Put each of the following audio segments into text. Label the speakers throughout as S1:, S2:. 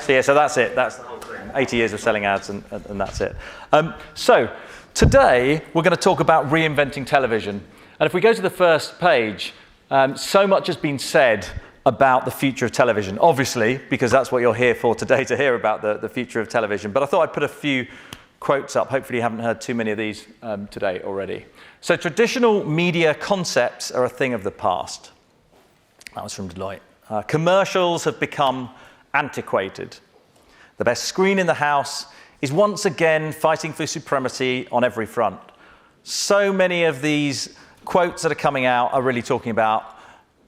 S1: So that's it. That's the whole thing. 80 years of selling ads, and that's it. So today, we're going to talk about reinventing television. And if we go to the first page, so much has been said about the future of television, obviously, because that's what you're here for today, to hear about the future of television. But I thought I'd put a few quotes up. Hopefully you haven't heard too many of these today already. So traditional media concepts are a thing of the past. That was from Deloitte. Commercials have become antiquated. The best screen in the house is once again fighting for supremacy on every front. So many of these quotes that are coming out are really talking about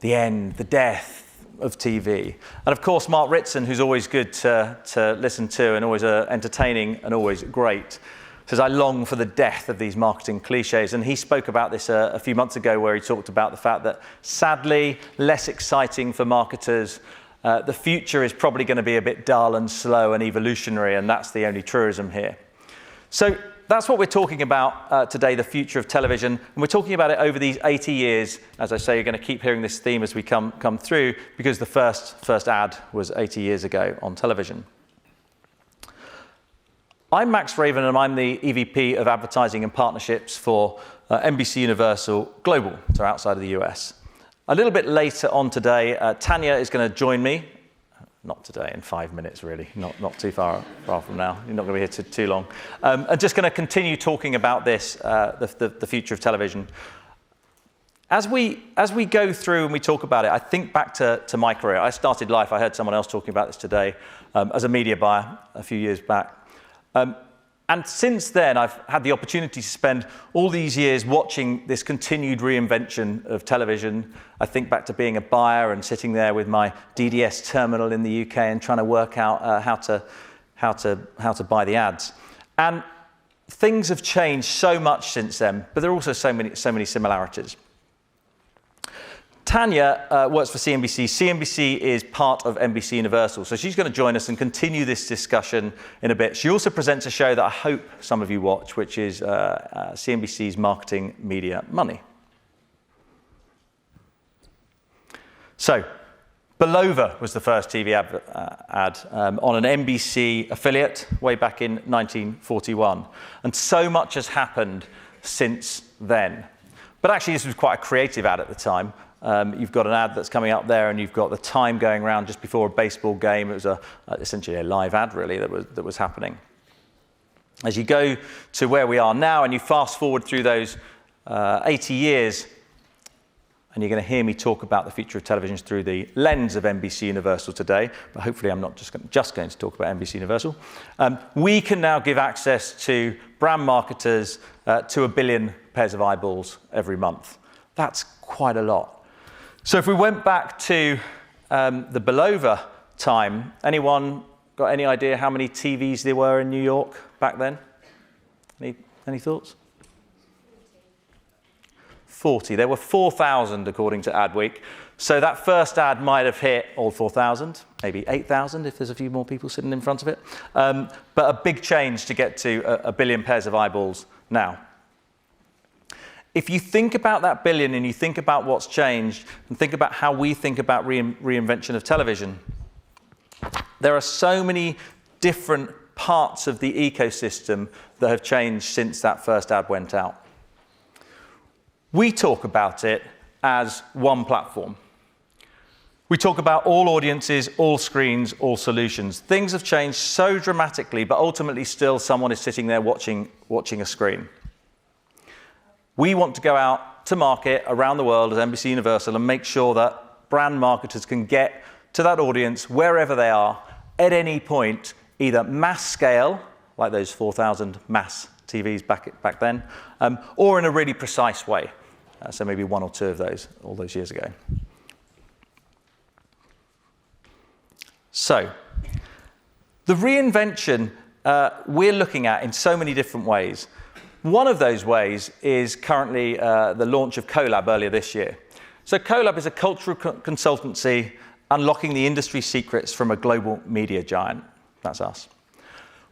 S1: the end, the death of TV. And of course, Mark Ritson, who's always good to listen to and always entertaining and always great, says, I long for the death of these marketing cliches. And he spoke about this a few months ago, where he talked about the fact that, sadly, less exciting for marketers. The future is probably going to be a bit dull and slow and evolutionary, and that's the only truism here. So that's what we're talking about today, the future of television. And we're talking about it over these 80 years. As I say, you're going to keep hearing this theme as we come through, because the first ad was 80 years ago on television. I'm Max Raven, and I'm the EVP of Advertising and Partnerships for NBCUniversal Global, so outside of the US. A little bit later on today, Tania is going to join me. Not today, in 5 minutes, really. Not too far from now. You're not going to be here too long. I'm just going to continue talking about this, the future of television. As we go through and we talk about it, I think back to my career. I started life, I heard someone else talking about this today, as a media buyer a few years back. And since then, I've had the opportunity to spend all these years watching this continued reinvention of television. I think back to being a buyer and sitting there with my DDS terminal in the UK and trying to work out how to buy the ads. And things have changed so much since then, but there are also so many similarities. Tania works for CNBC. CNBC is part of NBCUniversal, so she's going to join us and continue this discussion in a bit. She also presents a show that I hope some of you watch, which is CNBC's Marketing Media Money. So, Belova was the first TV ad on an NBC affiliate way back in 1941. And so much has happened since then. But actually, this was quite a creative ad at the time. You've got an ad that's coming up there, and you've got the time going around just before a baseball game. It was essentially a live ad, really, that was happening. As you go to where we are now, and you fast forward through those 80 years, and you're going to hear me talk about the future of television through the lens of NBCUniversal today, but hopefully I'm not just going to talk about NBCUniversal. We can now give access to brand marketers to 1 billion pairs of eyeballs every month. That's quite a lot. So if we went back to the Belova time, anyone got any idea how many TVs there were in New York back then? Any thoughts? 40. There were 4,000 according to Adweek. So that first ad might have hit all 4,000, maybe 8,000 if there's a few more people sitting in front of it. But a big change to get to 1 billion pairs of eyeballs now. If you think about that billion and you think about what's changed and think about how we think about reinvention of television, there are so many different parts of the ecosystem that have changed since that first ad went out. We talk about it as one platform. We talk about all audiences, all screens, all solutions. Things have changed so dramatically, but ultimately still someone is sitting there watching a screen. We want to go out to market around the world as NBCUniversal and make sure that brand marketers can get to that audience wherever they are at any point, either mass scale, like those 4,000 mass TVs back then, or in a really precise way. So maybe one or two of those all those years ago. So the reinvention we're looking at in so many different ways. One of those ways is currently the launch of Collab earlier this year. So Collab is a cultural consultancy unlocking the industry secrets from a global media giant. That's us.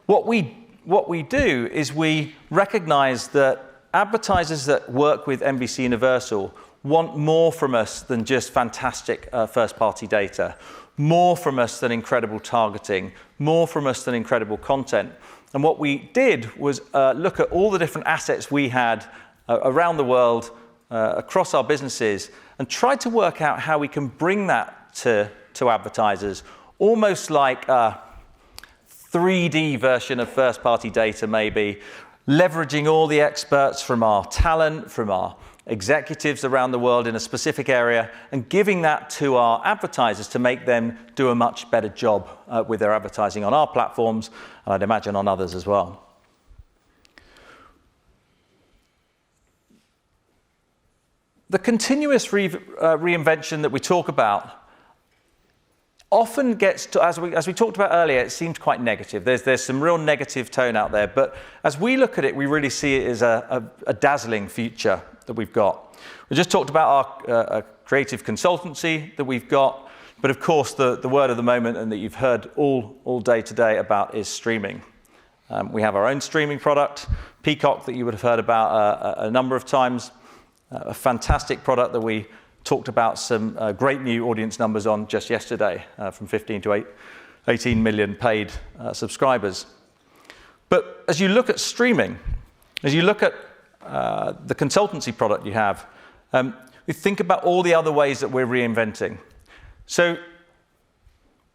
S1: What we do is we recognize that advertisers that work with NBCUniversal want more from us than just fantastic first-party data. more from us than incredible targeting, more from us than incredible content. And what we did was look at all the different assets we had around the world, across our businesses, and try to work out how we can bring that to advertisers, almost like a 3D version of first-party data maybe, leveraging all the experts from our talent, from our executives around the world in a specific area, and giving that to our advertisers to make them do a much better job with their advertising on our platforms, and I'd imagine on others as well. The continuous reinvention that we talk about often gets to, as we talked about earlier, it seemed quite negative. There's some real negative tone out there, but as we look at it, we really see it as a dazzling future that we've got. We just talked about our creative consultancy that we've got, but of course the word of the moment and that you've heard all day today about is streaming. We have our own streaming product, Peacock, that you would have heard about a number of times. A fantastic product that we talked about some great new audience numbers on just yesterday, from 15 to 18 million paid subscribers. But as you look at streaming, as you look at the consultancy product you have, we think about all the other ways that we're reinventing. So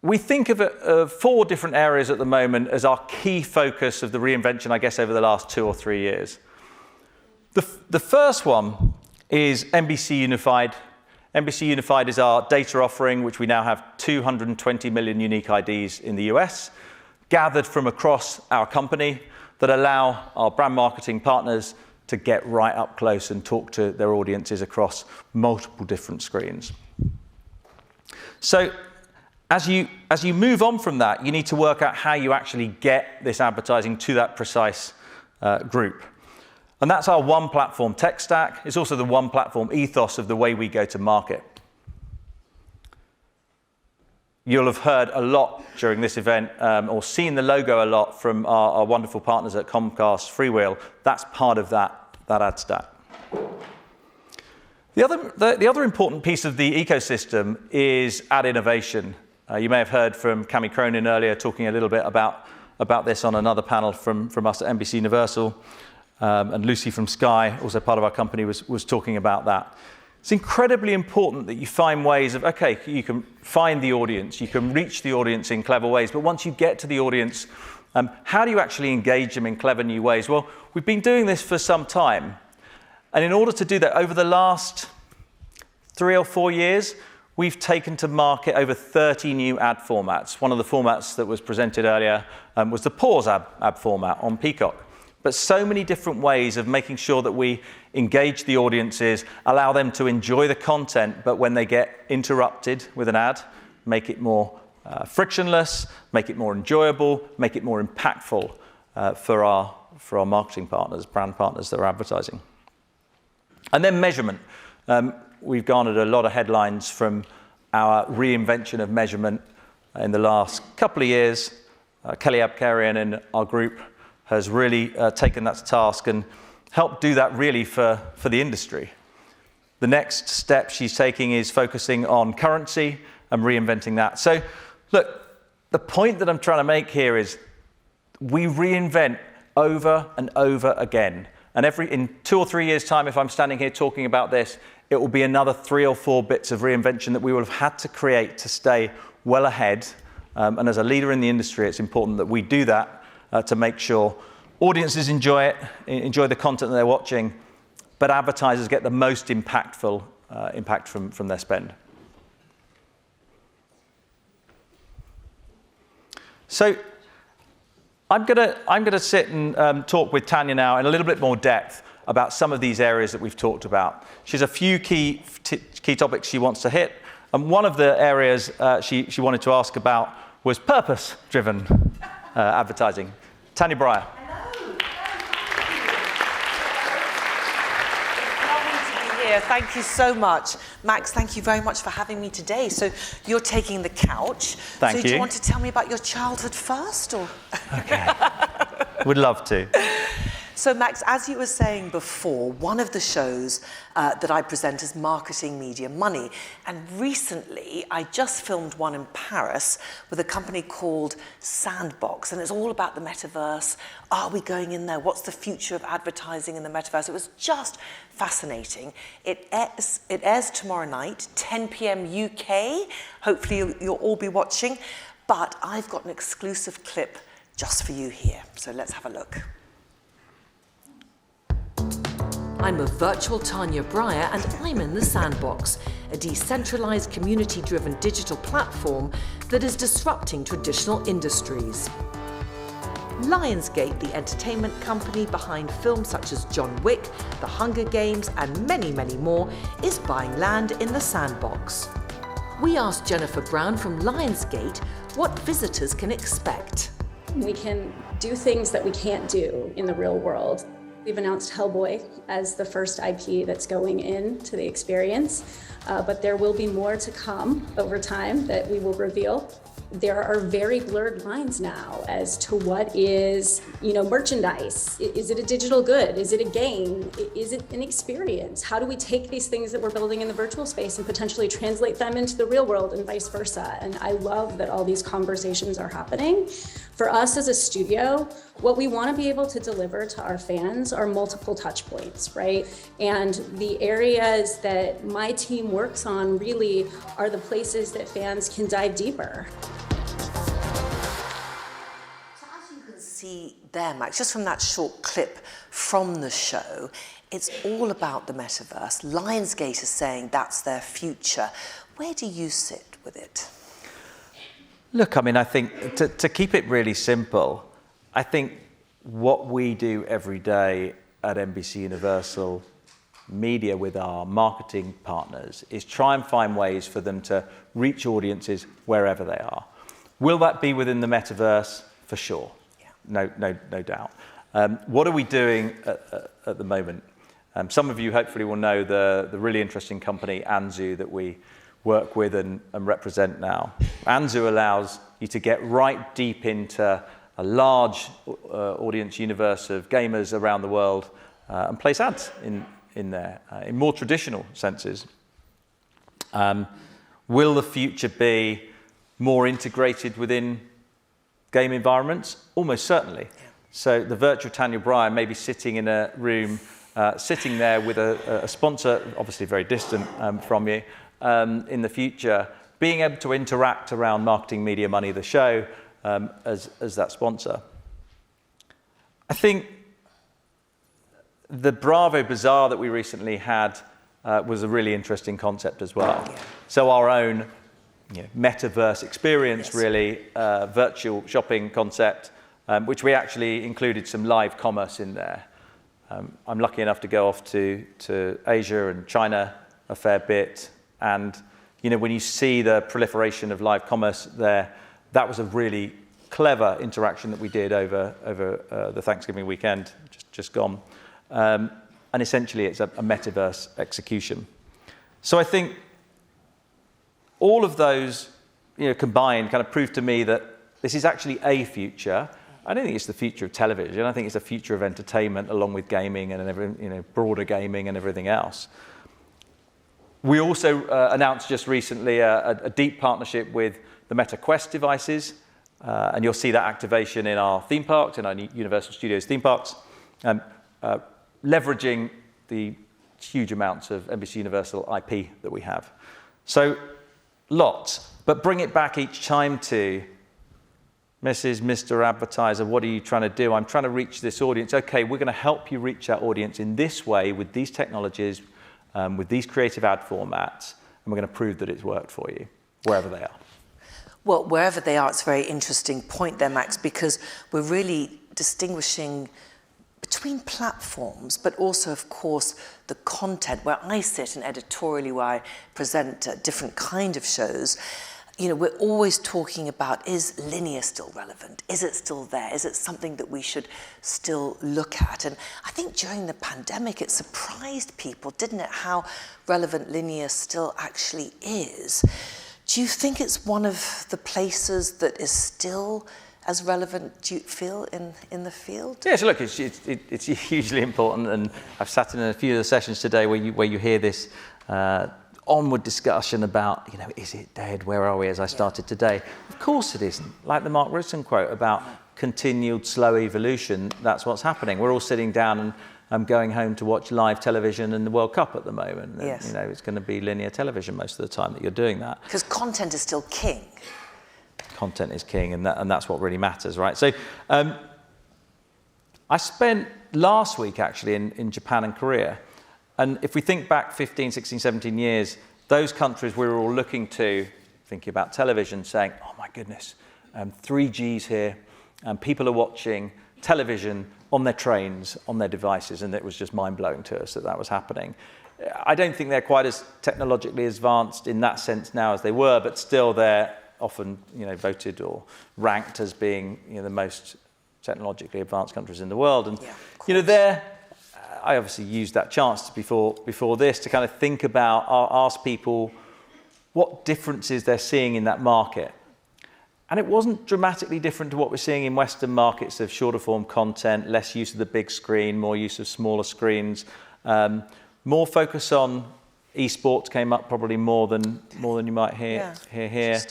S1: we think of 4 different areas at the moment as our key focus of the reinvention, I guess, over the last 2 or 3 years. The first one is NBC Unified. NBC Unified is our data offering, which we now have 220 million unique IDs in the US, gathered from across our company, that allow our brand marketing partners to get right up close and talk to their audiences across multiple different screens. So as you move on from that, you need to work out how you actually get this advertising to that precise group. And that's our one platform tech stack. It's also the one platform ethos of the way we go to market. You'll have heard a lot during this event, or seen the logo a lot from our wonderful partners at Comcast Freewheel. That's part of that ad stack. The other important piece of the ecosystem is ad innovation. You may have heard from Cami Cronin earlier talking a little bit about this on another panel from us at NBCUniversal. And Lucy from Sky, also part of our company, was talking about that. It's incredibly important that you find ways of, okay, you can find the audience, you can reach the audience in clever ways, but once you get to the audience, how do you actually engage them in clever new ways? Well, we've been doing this for some time. And in order to do that, over the last 3 or 4 years, we've taken to market over 30 new ad formats. One of the formats that was presented earlier was the pause ad format on Peacock. But so many different ways of making sure that we engage the audiences, allow them to enjoy the content, but when they get interrupted with an ad, make it more frictionless, make it more enjoyable, make it more impactful for our marketing partners, brand partners that are advertising. And then measurement. We've garnered a lot of headlines from our reinvention of measurement in the last couple of years. Kelly Abkarian in our group has really taken that to task and helped do that really for the industry. The next step she's taking is focusing on currency and reinventing that. So look, the point that I'm trying to make here is we reinvent over and over again. And in 2 or 3 years' time, if I'm standing here talking about this, it will be another 3 or 4 bits of reinvention that we will have had to create to stay well ahead. And as a leader in the industry, it's important that we do that to make sure audiences enjoy the content that they're watching, but advertisers get the most impactful impact from their spend. So I'm gonna sit and talk with Tania now in a little bit more depth about some of these areas that we've talked about. She has a few key topics she wants to hit, and one of the areas she wanted to ask about was purpose-driven advertising. Tania Bryer.
S2: Hello. Lovely to be here. Thank you so much. Max, thank you very much for having me today. So you're taking the couch.
S1: Thank you.
S2: Do you want to tell me about your childhood first? Or?
S1: Okay. Would love to.
S2: So Max, as you were saying before, one of the shows that I present is Marketing Media Money. And recently, I just filmed one in Paris with a company called Sandbox. And it's all about the metaverse. Are we going in there? What's the future of advertising in the metaverse? It was just fascinating. It airs tomorrow night, 10 p.m. UK. Hopefully you'll all be watching. But I've got an exclusive clip just for you here. So let's have a look. I'm a virtual Tania Bryer, and I'm in the Sandbox, a decentralized, community-driven digital platform that is disrupting traditional industries. Lionsgate, the entertainment company behind films such as John Wick, The Hunger Games, and many, many more, is buying land in the Sandbox. We asked Jennifer Brown from Lionsgate what visitors can expect.
S3: We can do things that we can't do in the real world. We've announced Hellboy as the first IP that's going into the experience, but there will be more to come over time that we will reveal. There are very blurred lines now as to what is, merchandise. Is it a digital good? Is it a game? Is it an experience? How do we take these things that we're building in the virtual space and potentially translate them into the real world and vice versa? And I love that all these conversations are happening. For us as a studio, what we want to be able to deliver to our fans are multiple touch points, right? And the areas that my team works on really are the places that fans can dive deeper.
S2: So as you can see there, Max, just from that short clip from the show, it's all about the metaverse. Lionsgate is saying that's their future. Where do you sit with it?
S1: Look, I think to keep it really simple, I think what we do every day at NBCUniversal Media with our marketing partners is try and find ways for them to reach audiences wherever they are. Will that be within the metaverse? For sure. Yeah. No doubt. What are we doing at the moment? Some of you hopefully will know the really interesting company Anzu that we work with and represent now. Anzu allows you to get right deep into a large audience universe of gamers around the world and place ads in there, in more traditional senses. Will the future be more integrated within game environments? Almost certainly. Yeah. So the virtual Tania Bryer may be sitting in a room, sitting there with a sponsor, obviously very distant from you, in the future, being able to interact around Marketing Media Money, the show, as that sponsor. I think the Bravo Bazaar that we recently had was a really interesting concept as well. Yeah. So our own metaverse experience, yes. Really, virtual shopping concept, which we actually included some live commerce in there. I'm lucky enough to go off to Asia and China a fair bit. And when you see the proliferation of live commerce there, that was a really clever interaction that we did over the Thanksgiving weekend, just gone. And essentially, it's a metaverse execution. So I think all of those, combined, kind of prove to me that this is actually a future. I don't think it's the future of television. I think it's the future of entertainment, along with gaming and broader gaming and everything else. We also announced just recently a deep partnership with the Meta Quest devices, and you'll see that activation in our theme parks, in our Universal Studios theme parks, leveraging the huge amounts of NBCUniversal IP that we have. So lots, but bring it back each time to Mr. Advertiser, what are you trying to do? I'm trying to reach this audience. Okay, we're going to help you reach that audience in this way with these technologies, with these creative ad formats, and we're going to prove that it's worked for you, wherever they are.
S2: Well, wherever they are, it's a very interesting point there, Max, because we're really distinguishing between platforms, but also, of course, the content, where I sit and editorially, where I present a different kind of shows. We're always talking about, is linear still relevant? Is it still there? Is it something that we should still look at? And I think during the pandemic, it surprised people, didn't it, how relevant linear still actually is. Do you think it's one of the places that is still as relevant, do you feel, in the field?
S1: Yeah, so look, it's hugely important, and I've sat in a few of the sessions today where you hear this onward discussion about, is it dead? Where are we? As I started today, of course it isn't. Like the Mark Rutten quote about continued slow evolution. That's what's happening. We're all sitting down and going home to watch live television and the World Cup at the moment.
S2: Yes.
S1: And, it's going to be linear television most of the time that you're doing that.
S2: Because content is still king.
S1: Content is king, and that's what really matters, right? So I spent last week actually in Japan and Korea, and if we think back 15, 16, 17 years, those countries we were all looking to, thinking about television, saying, oh my goodness, 3G's here, and people are watching television on their trains, on their devices, and it was just mind-blowing to us that was happening. I don't think they're quite as technologically advanced in that sense now as they were, but still they're often voted or ranked as being the most technologically advanced countries in the world. And I obviously used that chance before this to kind of think about, ask people what differences they're seeing in that market. And it wasn't dramatically different to what we're seeing in Western markets of shorter form content, less use of the big screen, more use of smaller screens, more focus on esports came up probably more than you might hear here.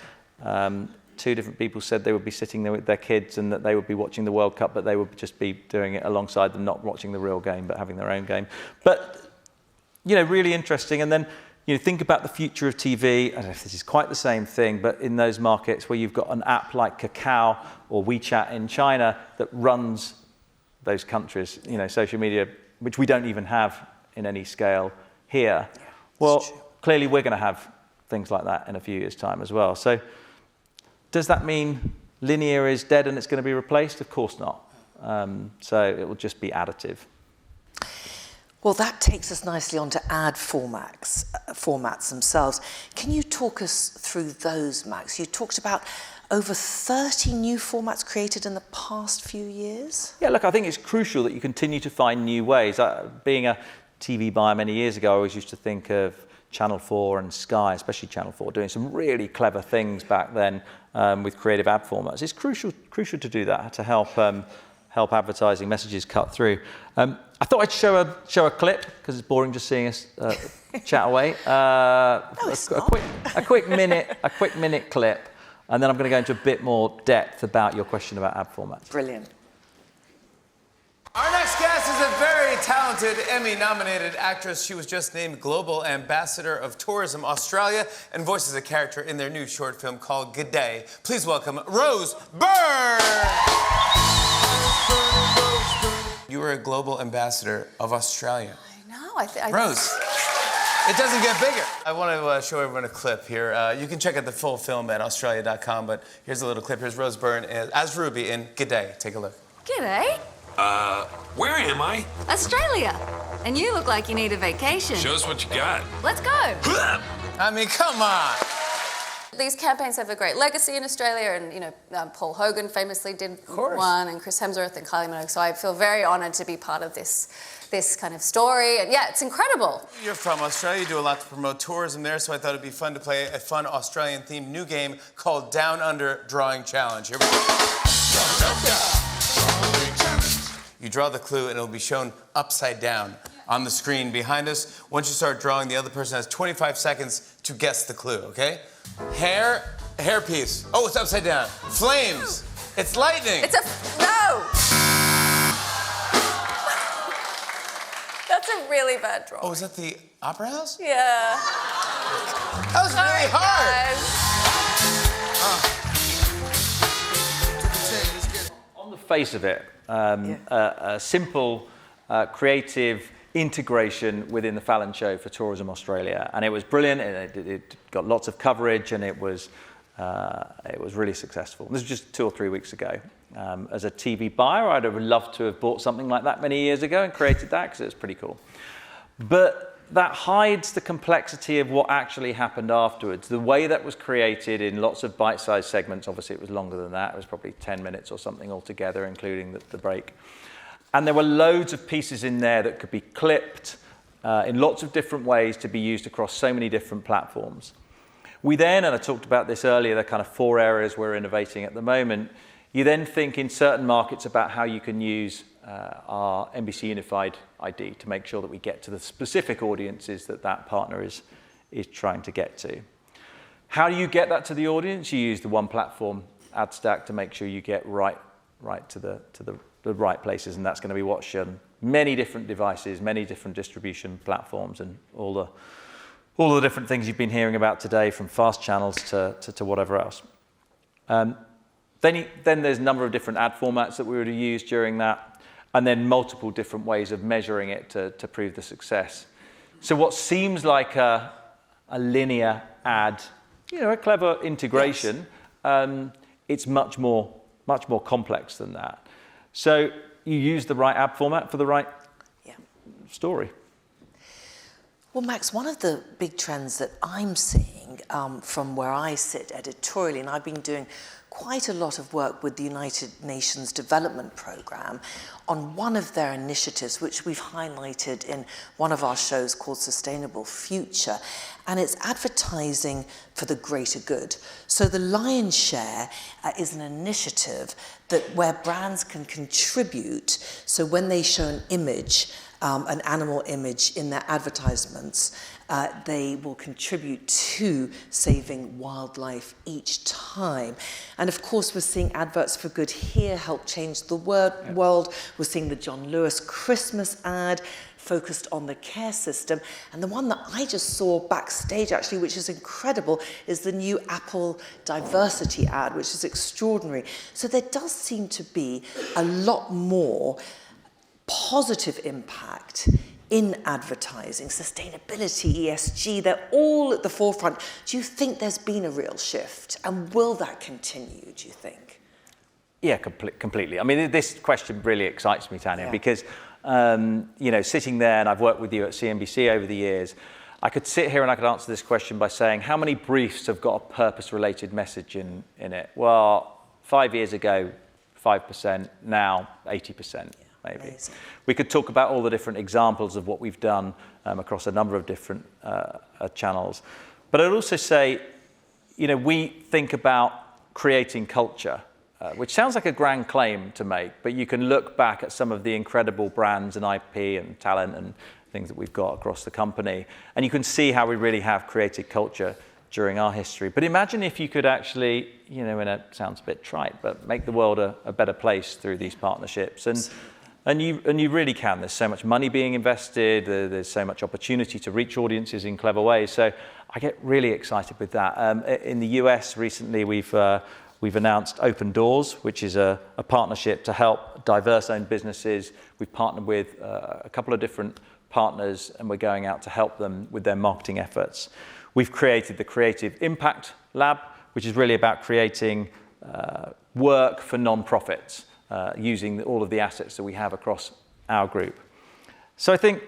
S1: Two different people said they would be sitting there with their kids and that they would be watching the World Cup, but they would just be doing it alongside them, not watching the real game, but having their own game. But, really interesting. And then, think about the future of TV. I don't know if this is quite the same thing, but in those markets where you've got an app like Kakao or WeChat in China that runs those countries, social media, which we don't even have in any scale here.
S2: Yeah,
S1: well, clearly we're going to have things like that in a few years' time as well. So does that mean linear is dead and it's going to be replaced? Of course not. So it will just be additive.
S2: Well, that takes us nicely on to ad formats themselves. Can you talk us through those, Max? You talked about over 30 new formats created in the past few years.
S1: Yeah, look, I think it's crucial that you continue to find new ways. Being a TV buyer many years ago, I always used to think of Channel 4 and Sky, especially Channel 4, doing some really clever things back then with creative ad formats. It's crucial to do that, to help advertising messages cut through. I thought I'd show a clip because it's boring just seeing us chat away. A quick minute clip, and then I'm going to go into a bit more depth about your question about ad formats.
S2: Brilliant.
S4: Our next guest is a very talented Emmy-nominated actress. She was just named Global Ambassador of Tourism Australia and voices a character in their new short film called Good Day. Please welcome Rose Byrne! You were a Global Ambassador of Australia.
S5: I know.
S4: Rose, it doesn't get bigger. I want to show everyone a clip here. You can check out the full film at australia.com, but here's a little clip. Here's Rose Byrne as Ruby in Good Day. Take a look.
S5: G'day.
S6: Where am I?
S5: Australia. And you look like you need a vacation.
S6: Show us what you got.
S5: Let's go.
S4: I mean, come on.
S7: These campaigns have a great legacy in Australia, and Paul Hogan famously did one, and Chris Hemsworth and Kylie Minogue. So I feel very honoured to be part of this kind of story, and yeah, it's incredible.
S4: You're from Australia. You do a lot to promote tourism there, so I thought it'd be fun to play a fun Australian-themed new game called Down Under Drawing Challenge. Here we go. You draw the clue, and it'll be shown upside down on the screen behind us. Once you start drawing, the other person has 25 seconds to guess the clue, okay? Hairpiece. Oh, it's upside down. Flames. It's lightning.
S7: No! That's a really bad drawing.
S4: Oh, is that the Opera House?
S7: Yeah.
S4: That was really hard.
S1: On the face of it, a simple, creative integration within the Fallon Show for Tourism Australia, and it was brilliant. It got lots of coverage, and it was really successful. This was just 2 or 3 weeks ago. As a TV buyer, I'd have loved to have bought something like that many years ago and created that because it was pretty cool. But that hides the complexity of what actually happened afterwards. The way that was created in lots of bite-sized segments, obviously it was longer than that. It was probably 10 minutes or something altogether, including the break. And there were loads of pieces in there that could be clipped in lots of different ways to be used across so many different platforms. We then, and I talked about this earlier, the kind of 4 areas we're innovating at the moment, You then think in certain markets about how you can use our NBC Unified ID to make sure that we get to the specific audiences that that partner is trying to get to. How do you get that to the audience? You use the one platform ad stack to make sure you get right to the right places, and that's going to be watched on many different devices, many different distribution platforms, and all the different things you've been hearing about today, from fast channels to whatever else. Then there's a number of different ad formats that we would use during that, and then multiple different ways of measuring it to prove the success. So what seems like a linear ad, a clever integration, yes. It's much more complex than that. So you use the right ad format for the right story.
S2: Well, Max, one of the big trends that I'm seeing from where I sit editorially, and I've been doing quite a lot of work with the United Nations Development Programme on one of their initiatives, which we've highlighted in one of our shows called Sustainable Future, and it's advertising for the greater good. So the lion's share is an initiative where brands can contribute. So when they show an image, an animal image in their advertisements, they will contribute to saving wildlife each time. And of course, we're seeing adverts for good here help change the world. We're seeing the John Lewis Christmas ad focused on the care system. And the one that I just saw backstage, actually, which is incredible, is the new Apple diversity ad, which is extraordinary. So there does seem to be a lot more positive impact in advertising, sustainability, ESG, they're all at the forefront. Do you think there's been a real shift? And will that continue, do you think?
S1: Yeah, completely. I mean, this question really excites me, Tania, because, sitting there, and I've worked with you at CNBC over the years, I could sit here and I could answer this question by saying, how many briefs have got a purpose-related message in it? Well, 5 years ago, 5%, now 80%. Maybe.
S2: Amazing.
S1: We could talk about all the different examples of what we've done across a number of different channels. But I'd also say, we think about creating culture, which sounds like a grand claim to make, but you can look back at some of the incredible brands and IP and talent and things that we've got across the company, and you can see how we really have created culture during our history. But imagine if you could actually, and it sounds a bit trite, but make the world a better place through these partnerships. And you really can. There's so much money being invested. There's so much opportunity to reach audiences in clever ways. So I get really excited with that. In the US recently, we've announced Open Doors, which is a partnership to help diverse-owned businesses. We've partnered with a couple of different partners, and we're going out to help them with their marketing efforts. We've created the Creative Impact Lab, which is really about creating work for non-profits. Using all of the assets that we have across our group. So I think,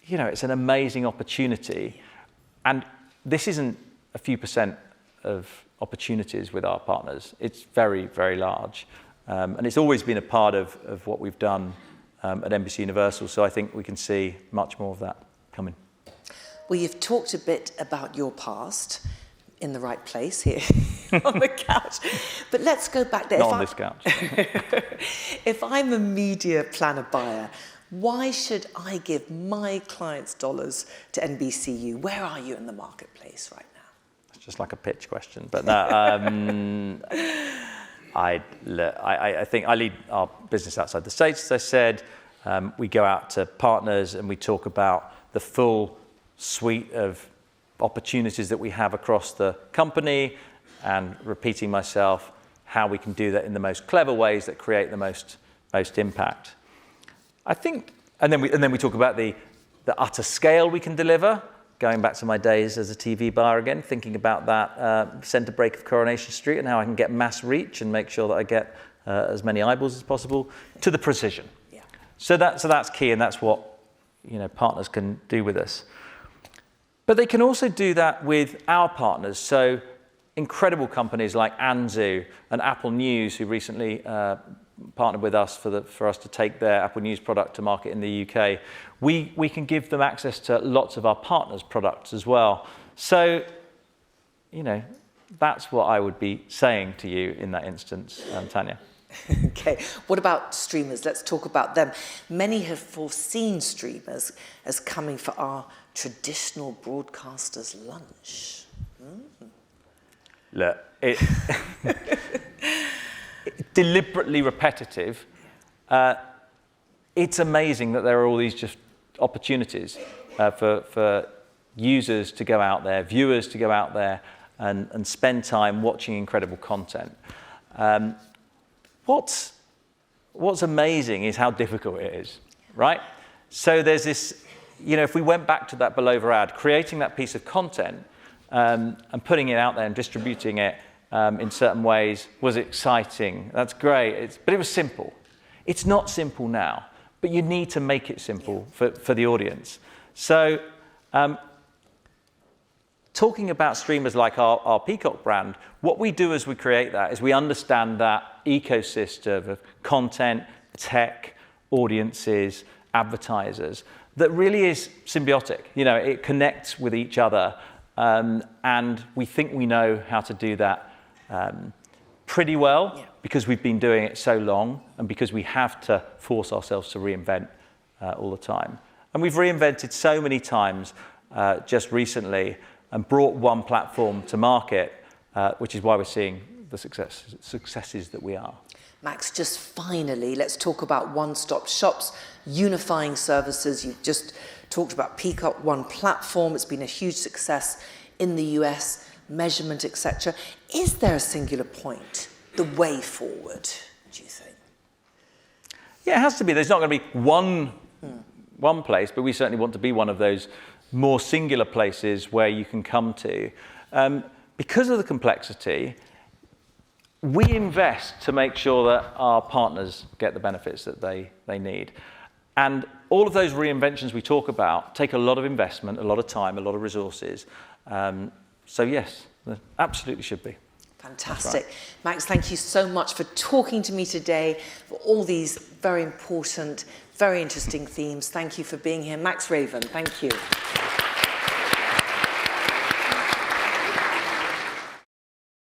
S1: it's an amazing opportunity. And this isn't a few percent of opportunities with our partners. It's very, very large. And it's always been a part of what we've done at NBCUniversal. So I think we can see much more of that coming.
S2: Well, you've talked a bit about your past. In the right place here on the couch. But let's go back there.
S1: Not on this couch.
S2: If I'm a media planner buyer, why should I give my clients' dollars to NBCU? Where are you in the marketplace right now?
S1: It's just like a pitch question. But no, I think I lead our business outside the States, as I said. We go out to partners and we talk about the full suite of opportunities that we have across the company, and repeating myself, how we can do that in the most clever ways that create the most impact. I think, and then we talk about the utter scale we can deliver. Going back to my days as a TV buyer again, thinking about that centre break of Coronation Street and how I can get mass reach and make sure that I get as many eyeballs as possible, to the precision.
S2: Yeah.
S1: So that's key, and that's what partners can do with us. But they can also do that with our partners. So incredible companies like Anzu and Apple News, who recently partnered with us for us to take their Apple News product to market in the UK. We can give them access to lots of our partners' products as well. So, That's what I would be saying to you in that instance, Tania.
S2: Okay, what about streamers? Let's talk about them. Many have foreseen streamers as coming for our traditional broadcasters' lunch.
S1: Look, deliberately repetitive. It's amazing that there are all these just opportunities for users to go out there, viewers to go out there and spend time watching incredible content. What's amazing is how difficult it is, right? So there's this, if we went back to that below ad, creating that piece of content and putting it out there and distributing it in certain ways was exciting. That's great, but it was simple. It's not simple now, but you need to make it simple for the audience. So talking about streamers like our Peacock brand, what we do as we create that is we understand that ecosystem of content, tech, audiences, advertisers, that really is symbiotic. It connects with each other, and we think we know how to do that pretty well because we've been doing it so long and because we have to force ourselves to reinvent all the time. And we've reinvented so many times just recently and brought one platform to market, which is why we're seeing the successes that we are.
S2: Max, just finally, let's talk about one-stop shops, unifying services. You've just talked about Peacock One platform. It's been a huge success in the US, measurement, etc. Is there a singular point, the way forward, do you think?
S1: Yeah, it has to be. There's not going to be one place, but we certainly want to be one of those more singular places where you can come to. Because of the complexity, we invest to make sure that our partners get the benefits that they need. And all of those reinventions we talk about take a lot of investment, a lot of time, a lot of resources. So yes, there absolutely should be.
S2: Fantastic.
S1: Right.
S2: Max, thank you so much for talking to me today, for all these very important, very interesting themes. Thank you for being here. Max Raven, thank you.